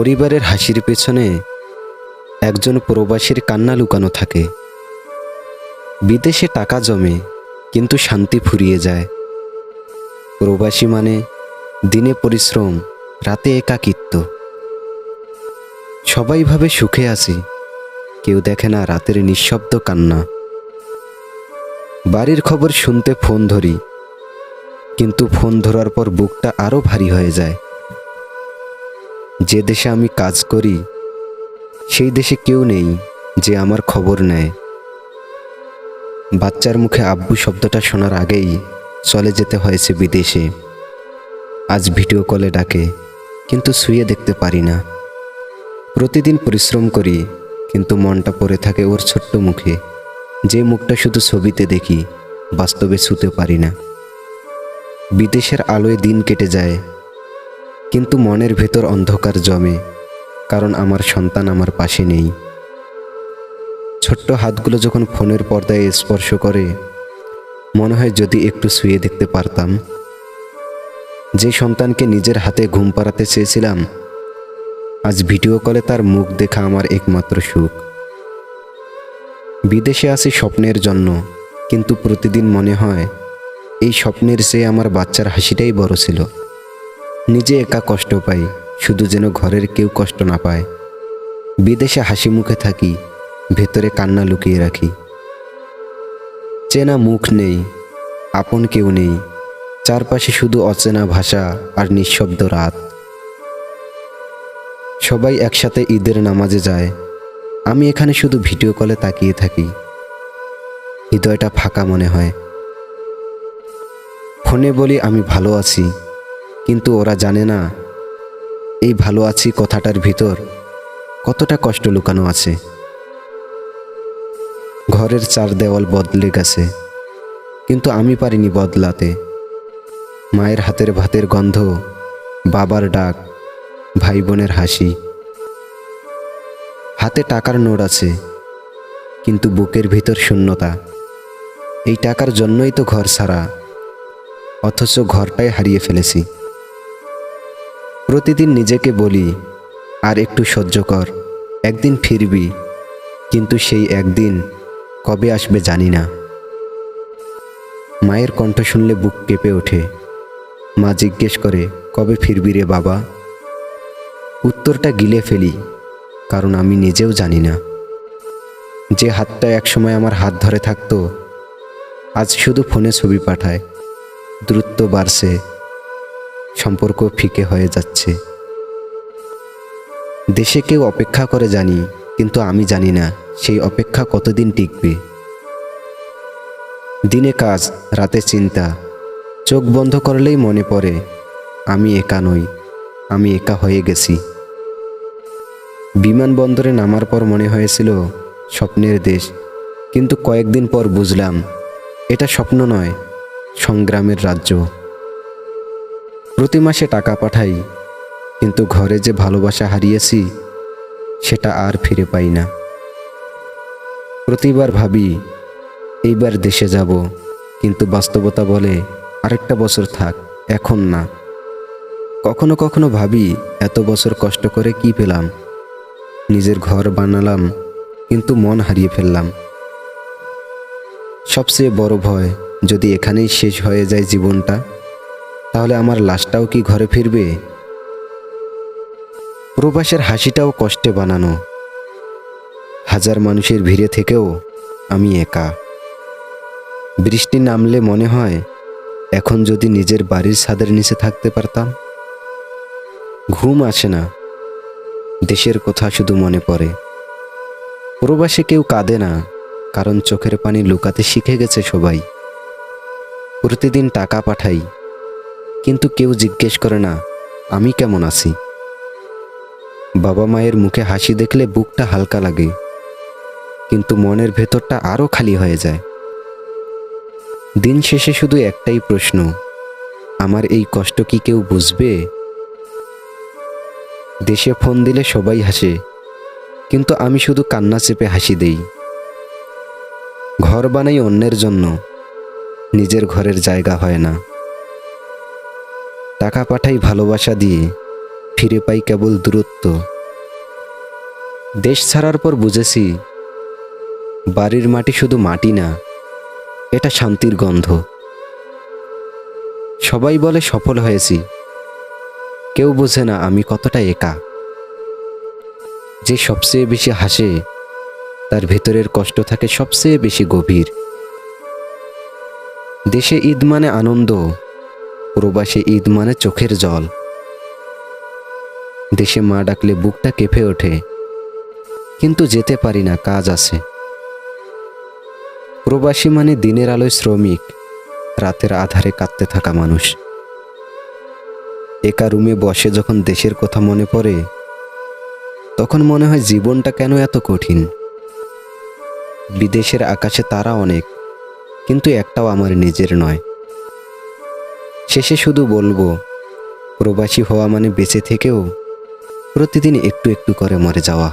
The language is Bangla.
পরিবারের হাসির পেছনে একজন প্রবাসীর কান্না লুকানো থাকে। বিদেশে টাকা জমে কিন্তু শান্তি ফুরিয়ে যায়। প্রবাসী মানে দিনে পরিশ্রম, রাতে একাকিত্ব। সবাই ভাবে সুখে আছি, কেউ দেখে না রাতের নিঃশব্দ কান্না। বাড়ির খবর শুনতে ফোন ধরি, কিন্তু ফোন ধরার পর বুকটা আরো ভারী হয়ে যায়। যে দেশে আমি কাজ করি সেই দেশে কেউ নেই যে আমার খবর নেয়। বাচ্চার মুখে আব্বু শব্দটা শোনার আগেই চলে যেতে হয়েছে বিদেশে। আজ ভিডিও কলে ডাকে, কিন্তু ছুঁয়ে দেখতে পারি না। প্রতিদিন পরিশ্রম করি, কিন্তু মনটা পড়ে থাকে ওর ছোট্ট মুখে, যে মুখটা শুধু ছবিতে দেখি, বাস্তবে ছুঁতে পারি না। বিদেশের আলোয় দিন কেটে যায়, কিন্তু মনের ভেতর অন্ধকার জমে, কারণ আমার সন্তান আমার পাশে নেই। ছোট্ট হাতগুলো যখন ফোনের পর্দায় স্পর্শ করে, মনে হয় যদি একটু ছুঁয়ে দেখতে পারতাম। যে সন্তানকে নিজের হাতে ঘুম পাড়াতে চেয়েছিলাম, আজ ভিডিও কলে তার মুখ দেখা আমার একমাত্র সুখ। বিদেশে আছি স্বপ্নের জন্য, কিন্তু প্রতিদিন মনে হয় এই স্বপ্নের চেয়ে আমার বাচ্চার হাসিটাই বড় ছিল। নিজে একা কষ্ট পাই, শুধু যেন ঘরের কেউ কষ্ট না পায়। বিদেশে হাসি মুখে থাকি, ভেতরে কান্না লুকিয়ে রাখি। চেনা মুখ নেই, আপন কেউ নেই, চারপাশে শুধু অচেনা ভাষা আর নিঃশব্দ রাত। সবাই একসাথে ঈদের নামাজে যায়, আমি এখানে শুধু ভিডিও কলে তাকিয়ে থাকি। হৃদয়টা ফাঁকা মনে হয়। ফোনে বলি আমি ভালো আছি, কিন্তু ওরা জানে না এই ভালো আছি কথাটার ভিতর কতটা কষ্ট লুকানো আছে। ঘরের চার দেওয়াল বদলে গেছে, কিন্তু আমি পারিনি বদলাতে। মায়ের হাতের ভাতের গন্ধ, বাবার ডাক, ভাই বোনের হাসি। হাতে টাকার নোট আছে, কিন্তু বুকের ভিতর শূন্যতা। এই টাকার জন্যই তো ঘর ছাড়া, অথচ ঘরটাই হারিয়ে ফেলেছি। প্রতিদিন নিজেকে বলি আর একটু সহ্য কর, একদিন ফিরবি, কিন্তু সেই একদিন কবে আসবে জানি না। মায়ের কণ্ঠ শুনলে বুক কেঁপে ওঠে। মা জিজ্ঞেস করে, কবে ফিরবি রে বাবা? উত্তরটা গিলে ফেলি, কারণ আমি নিজেও জানি না। যে হাতটা একসময় আমার হাত ধরে থাকতো, আজ শুধু ফোনে ছবি পাঠায়। দূরত্ব বাড়ছে, সম্পর্ক ফিকে হয়ে যাচ্ছে। দেশে কেউ অপেক্ষা করে জানি, কিন্তু আমি জানি না সেই অপেক্ষা কতদিন টিকবে। দিনে কাজ, রাতে চিন্তা, চোখ বন্ধ করলেই মনে পড়ে আমি একা নই, আমি একা হয়ে গেছি। বিমানবন্দরে নামার পর মনে হয়েছিল স্বপ্নের দেশ, কিন্তু কয়েকদিন পর বুঝলাম এটা স্বপ্ন নয়, সংগ্রামের রাজ্য। প্রতি মাসে টাকা পাঠাই, কিন্তু ঘরে যে ভালোবাসা হারিয়েছি সেটা আর ফিরে পাই না। প্রতিবার ভাবি এইবার দেশে যাব, কিন্তু বাস্তবতা বলে আরেকটা বছর থাক, এখন না। কখনো কখনো ভাবি এত বছর কষ্ট করে কি পেলাম? নিজের ঘর বানালাম, কিন্তু মন হারিয়ে ফেললাম। সবচেয়ে বড় ভয়, যদি এখানেই শেষ হয়ে যায় জীবনটা, তাহলে আমার লাশটাও কি ঘরে ফিরবে? প্রবাসের হাসিটাও কষ্টে বানানো। হাজার মানুষের ভিড়ে থেকেও আমি একা। বৃষ্টি নামলে মনে হয় এখন যদি নিজের বাড়ির ছাদের নিচে থাকতে পারতাম। ঘুম আসে না, দেশের কথা শুধু মনে পড়ে। প্রবাসে কেউ কাঁদে না, কারণ চোখের পানি লুকাতে শিখে গেছে সবাই। প্রতিদিন টাকা পাঠাই, কিন্তু কেউ জিজ্ঞেস করে না আমি কেমন আছি। বাবা মায়ের মুখে হাসি দেখলে বুকটা হালকা লাগে, কিন্তু মনের ভেতরটা আরো খালি হয়ে যায়। দিন শেষে শুধু একটাই প্রশ্ন, আমার এই কষ্ট কি কেউ বুঝবে? দেশে ফোন দিলে সবাই হাসে, কিন্তু আমি শুধু কান্না চেপে হাসি দেই। ঘর বানাই অন্যের জন্য, নিজের ঘরের জায়গা হয় না। টাকা পাঠাই ভালোবাসা দিয়ে, ফিরে পাই কেবল দূরত্ব। দেশ ছাড়ার পর বুঝেছি বাড়ির মাটি শুধু মাটি না, এটা শান্তির গন্ধ। সবাই বলে সফল হয়েছি, কেউ বোঝে না আমি কতটা একা। যে সবচেয়ে বেশি হাসে তার ভেতরের কষ্ট থাকে সবচেয়ে বেশি গভীর। দেশে ঈদ মানে আনন্দ, প্রবাসে ঈদ মানে চোখের জল। দেশে মা ডাকলে বুকটা কেঁপে ওঠে, কিন্তু যেতে পারি না, কাজ আছে। প্রবাসী মানে দিনের আলোয় শ্রমিক, রাতের আধারে কাঁদতে থাকা মানুষ। একা রুমে বসে যখন দেশের কথা মনে পড়ে, তখন মনে হয় জীবনটা কেন এত কঠিন। বিদেশের আকাশে তারা অনেক, কিন্তু একটাও আমার নিজের নয়। শেষে শুধু বলবো, প্রবাসী হওয়া মানে বেঁচে থেকেও প্রতিদিন একটু একটু করে মরে যাওয়া।